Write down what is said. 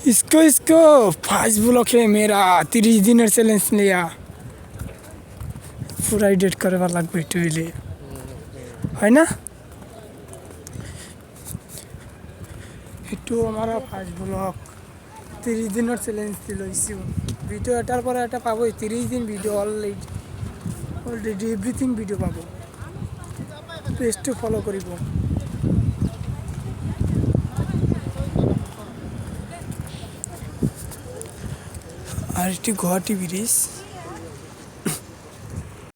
इसको fast block है मेरा 30 दिनेर चैलेंज लिया पूरा एडिट करवा লাগবে একটু হইলে হয় না একটু আমার ফাস্ট ব্লক 30 দিনের চ্যালেঞ্জ দিল ইস্যু ভিডিও এটার পরে এটা পাবো 30 দিন ভিডিও অলরেডি এভরিথিং ভিডিও পাবো পেজটো ফলো করিব আর এটি গুয়াহাটি ব্রিজ